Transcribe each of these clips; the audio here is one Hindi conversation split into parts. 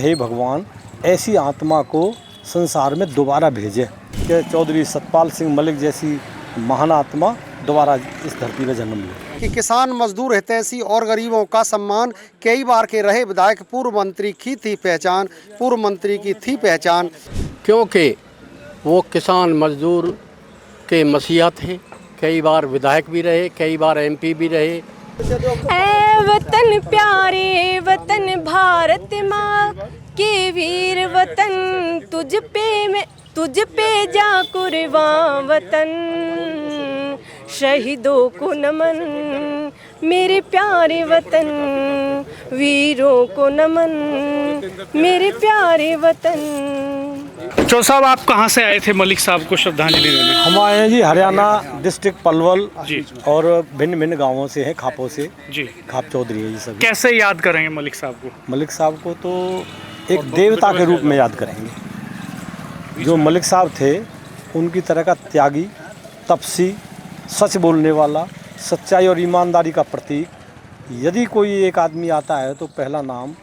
हे भगवान ऐसी आत्मा को संसार में दोबारा भेजे कि चौधरी सतपाल सिंह मलिक जैसी महान आत्मा दोबारा इस धरती पर जन्म ले। कि किसान मजदूर हितैषी और गरीबों का सम्मान, कई बार के रहे विधायक, पूर्व मंत्री की थी पहचान, पूर्व मंत्री की थी पहचान। क्योंकि वो किसान मजदूर के मसीहा थे, कई बार विधायक भी रहे, कई बार MP भी रहे। ऐ वतन प्यारे वतन भारत माँ के वीर वतन, तुझ पे जा कुर्बान वतन, शहीदों को नमन मेरे प्यारे वतन, वीरों को नमन मेरे प्यारे वतन। चौधरी साहब, आप कहाँ से आए थे मलिक साहब को श्रद्धांजलि देने? हम आए हैं जी हरियाणा डिस्ट्रिक्ट पलवल जी, और भिन्न भिन्न गांवों से हैं, खापों से जी। खाप चौधरी है जी सब। कैसे याद करेंगे मलिक साहब को? मलिक साहब को तो एक देवता के रूप में याद करेंगे। जो मलिक साहब थे उनकी तरह का त्यागी, तपसी, सच बोलने वाला, सच्चाई और ईमानदारी का प्रतीक। यदि कोई एक आदमी आता है तो पहला नाम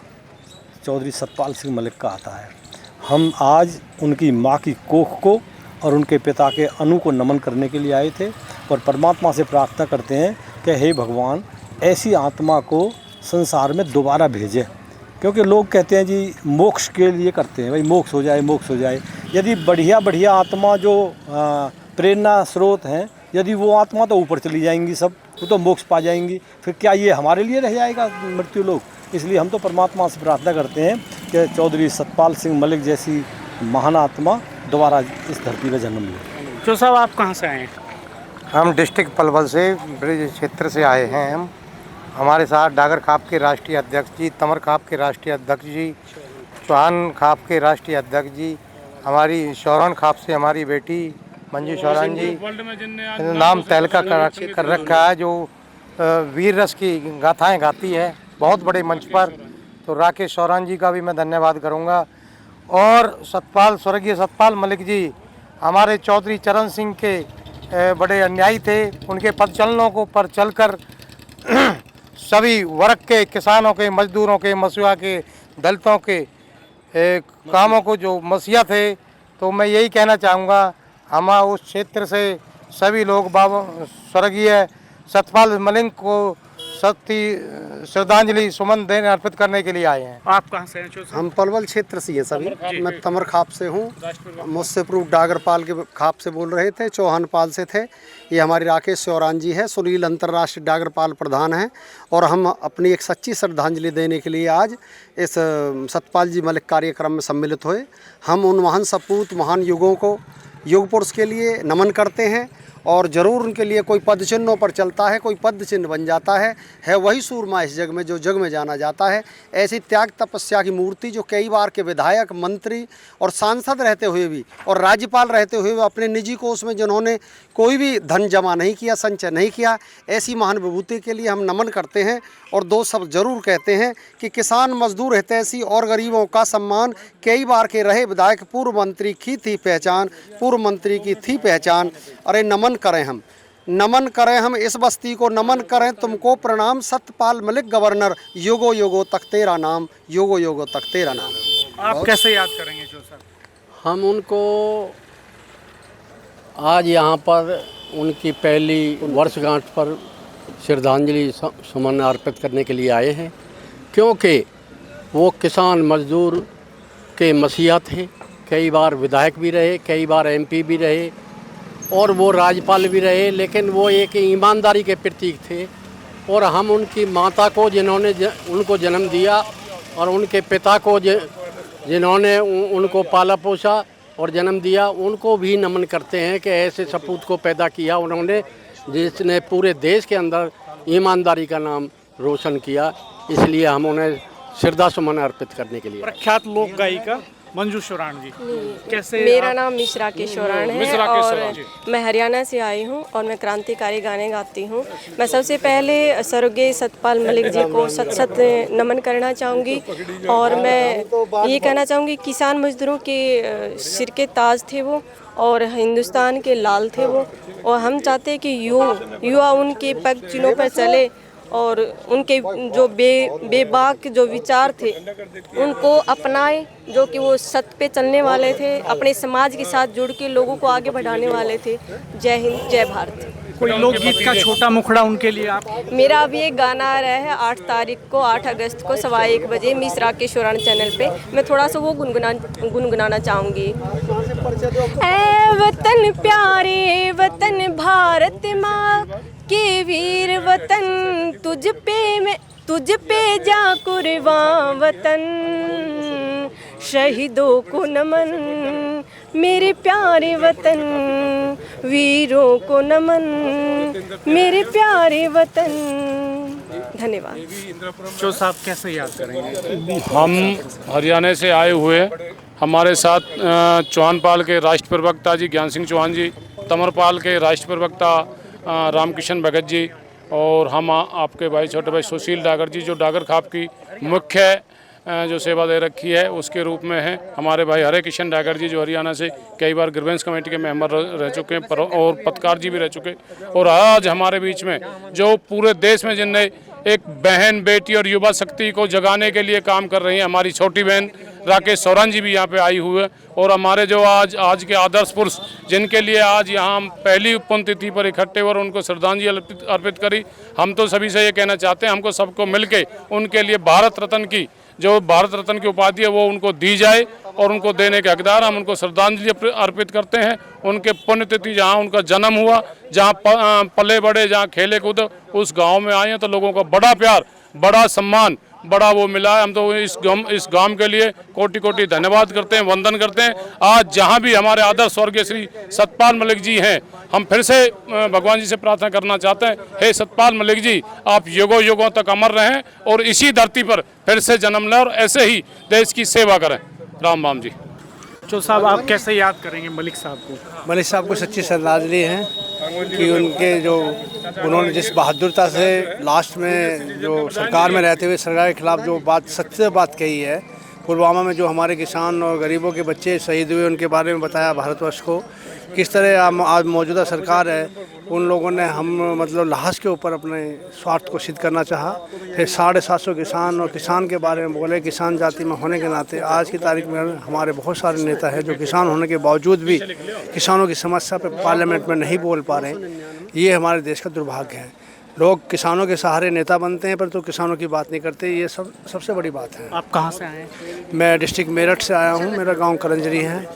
चौधरी सतपाल सिंह मलिक का आता है। हम आज उनकी माँ की कोख को और उनके पिता के अनु को नमन करने के लिए आए थे और परमात्मा से प्रार्थना करते हैं कि हे भगवान ऐसी आत्मा को संसार में दोबारा भेजे। क्योंकि लोग कहते हैं जी मोक्ष के लिए करते हैं, भाई मोक्ष हो जाए, मोक्ष हो जाए। यदि बढ़िया आत्मा जो प्रेरणा स्रोत हैं, यदि वो आत्मा तो ऊपर चली जाएंगी, सब वो तो मोक्ष पा जाएंगी, फिर क्या ये हमारे लिए रह जाएगा मृत्यु लोग? इसलिए हम तो परमात्मा से प्रार्थना करते हैं कि चौधरी सतपाल सिंह मलिक जैसी महान आत्मा दोबारा इस धरती पर जन्म ले। चौधरी साहब, आप कहाँ से आए हैं? हम डिस्ट्रिक्ट पलवल से, ब्रिज क्षेत्र से आए हैं। हम हमारे साथ डागर खाप के राष्ट्रीय अध्यक्ष जी, तमर खाप के राष्ट्रीय अध्यक्ष जी, चौहान खाप के राष्ट्रीय अध्यक्ष जी, हमारी शौरान खाप से हमारी बेटी मंजू शौरान जी, नाम तहलका कर रखा है, जो वीर रस की गाथाएं गाती है बहुत बड़े मंच पर। तो राकेश शौरान जी का भी मैं धन्यवाद करूंगा। और स्वर्गीय सतपाल मलिक जी हमारे चौधरी चरण सिंह के बड़े अन्यायी थे। उनके पद चलनों को पर चलकर सभी वर्ग के, किसानों के, मजदूरों के, मसूआ के, दलितों के कामों को जो मसीहा थे। तो मैं यही कहना चाहूँगा, हम उस क्षेत्र से सभी लोग बाबा स्वर्गीय सतपाल मलिक को श्रद्धांजलि सुमन देने अर्पित करने के लिए आए हैं। आप कहाँ से हैं चौधरी साहब? हम पलवल क्षेत्र से हैं सभी। मैं तमर खाप से हूँ, मुझसे पूर्व डागरपाल के खाप से बोल रहे थे, चौहान पाल से थे। ये हमारे राकेश शौरान जी है, सुनील अंतर्राष्ट्रीय डागरपाल प्रधान हैं। और हम अपनी एक सच्ची श्रद्धांजलि देने के लिए आज इस सतपाल जी मलिक कार्यक्रम में सम्मिलित हुए। हम उन महान सपूत, महान युगों को, युग पुरुष के लिए नमन करते हैं और ज़रूर उनके लिए कोई पद चिन्हों पर चलता है, कोई पद चिन्ह बन जाता है वही सूरमा इस जग में जो जग में जाना जाता है। ऐसी त्याग तपस्या की मूर्ति जो कई बार के विधायक, मंत्री और सांसद रहते हुए भी और राज्यपाल रहते हुए भी अपने निजी कोष में जिन्होंने कोई भी धन जमा नहीं किया, संचय नहीं किया, ऐसी महान विभूति के लिए हम नमन करते हैं। और दो शब्द जरूर कहते हैं कि किसान मजदूर हितैषी और गरीबों का सम्मान, कई बार के रहे विधायक, पूर्व मंत्री की थी पहचान, पूर्व मंत्री की थी पहचान। अरे नमन करें हम, नमन करें हम इस बस्ती को, नमन करें तुमको प्रणाम, सतपाल मलिक गवर्नर, योगो योगो तक तेरा नाम, योगो योगो तक तेरा नाम। आप कैसे याद करेंगे चौधरी साहब? हम उनको आज यहाँ पर उनकी पहली वर्षगांठ पर श्रद्धांजलि सुमन अर्पित करने के लिए आए हैं। क्योंकि वो किसान मजदूर के मसीहा थे, कई बार विधायक भी रहे, कई बार MP भी रहे और वो राज्यपाल भी रहे। लेकिन वो एक ईमानदारी के प्रतीक थे। और हम उनकी माता को, जिन्होंने उनको जन्म दिया, और उनके पिता को जिन्होंने उनको पाला पोसा और जन्म दिया, उनको भी नमन करते हैं कि ऐसे सपूत को पैदा किया उन्होंने, जिसने पूरे देश के अंदर ईमानदारी का नाम रोशन किया। इसलिए हम उन्हें श्रद्धा सुमन अर्पित करने के लिए। प्रख्यात लोक गायिका मंजू शौरान जी, कैसे? मेरा नाम मिश्रा के शौरान है और मैं हरियाणा से आई हूँ और मैं क्रांतिकारी गाने गाती हूँ। मैं सबसे पहले स्वर्गीय सतपाल मलिक जी को सत नमन करना चाहूँगी। और मैं ये कहना चाहूँगी, किसान मजदूरों के सिर के ताज थे वो और हिंदुस्तान के लाल थे वो। और हम चाहते हैं कि युवा उनके पग चिन्हों पर चले और उनके जो बेबाक जो विचार थे उनको अपनाए, जो कि वो सत्य पे चलने वाले थे, अपने समाज के साथ जुड़ के लोगों को आगे बढ़ाने वाले थे। जय हिंद, जय भारत। कोई लोकगीत का छोटा मुखड़ा उनके लिए आप? मेरा अभी एक गाना आ रहा है 8 तारीख को, 8 अगस्त को 1:15 बजे मिस राकेश शोराण चैनल पे। मैं थोड़ा सा वो गुनगुनाना चाहूँगी। ऐ वतन प्यारे वतन भारत माँ के वीर वतन, तुझ पे जा कुर्बान वतन, शहीदों को नमन, मेरे प्यारे वतन, वीरों को नमन, मेरे प्यारे वतन। धन्यवाद। जो साहब कैसे याद करेंगे? हम हरियाणा से आए हुए, हमारे साथ चौहानपाल के राष्ट्र प्रवक्ता जी ज्ञान सिंह चौहान जी, तमरपाल के राष्ट्र प्रवक्ता रामकिशन भगत जी, और हम आपके भाई छोटे भाई सुशील डागर जी, जो डागर खाप की मुख्य जो सेवा दे रखी है उसके रूप में है। हमारे भाई हरे किशन डागर जी, जो हरियाणा से कई बार ग्रीवेंस कमेटी के मेंबर रह चुके हैं और पत्रकार जी भी रह चुके, और आज हमारे बीच में जो पूरे देश में जिनने एक बहन बेटी और युवा शक्ति को जगाने के लिए काम कर रही हैं, हमारी छोटी बहन राकेश शोराण जी भी यहाँ पे आई हुई है, और हमारे जो आज के आदर्श पुरुष जिनके लिए आज यहाँ हम पहली पुण्यतिथि पर इकट्ठे और उनको श्रद्धांजलि अर्पित करी। हम तो सभी से ये कहना चाहते हैं, हमको सबको मिलके उनके लिए भारत रत्न की उपाधि है वो उनको दी जाए, और उनको देने के हकदार हम उनको श्रद्धांजलि अर्पित करते हैं। उनके पुण्यतिथि जहाँ उनका जन्म हुआ, जहाँ पले बड़े, जहाँ खेले कूदे, उस गांव में आए हैं तो लोगों का बड़ा प्यार, बड़ा सम्मान, बड़ा वो मिला है। हम तो इस गांव के लिए कोटि कोटि धन्यवाद करते हैं, वंदन करते हैं। आज जहां भी हमारे आदर्श स्वर्गीय श्री सतपाल मलिक जी हैं, हम फिर से भगवान जी से प्रार्थना करना चाहते हैं, हे सतपाल मलिक जी, आप युगों युगों तक अमर रहें और इसी धरती पर फिर से जन्म लें और ऐसे ही देश की सेवा करें। राम राम जी। जो साहब आप कैसे याद करेंगे मलिक साहब को? मलिक साहब को सच्ची श्रद्धांजलि है कि उन्होंने जिस बहादुरता से लास्ट में जो सरकार में रहते हुए सरकार के खिलाफ जो सच्ची बात कही है, पुलवामा में जो हमारे किसान और गरीबों के बच्चे शहीद हुए उनके बारे में बताया भारतवर्ष को, किस तरह आज मौजूदा सरकार है उन लोगों ने लाश के ऊपर अपने स्वार्थ को सिद्ध करना चाहा। फिर 750 किसान और किसान के बारे में बोले। किसान जाति में होने के नाते आज की तारीख में हमारे बहुत सारे नेता हैं जो किसान होने के बावजूद भी किसानों की समस्या पर पार्लियामेंट में नहीं बोल पा रहे। ये हमारे देश का दुर्भाग्य है। लोग किसानों के सहारे नेता बनते हैं पर तो किसानों की बात नहीं करते। ये सबसे बड़ी बात है। आप कहाँ से आए हैं? मैं डिस्ट्रिक्ट मेरठ से आया हूँ। मेरा गाँव करंजरी है।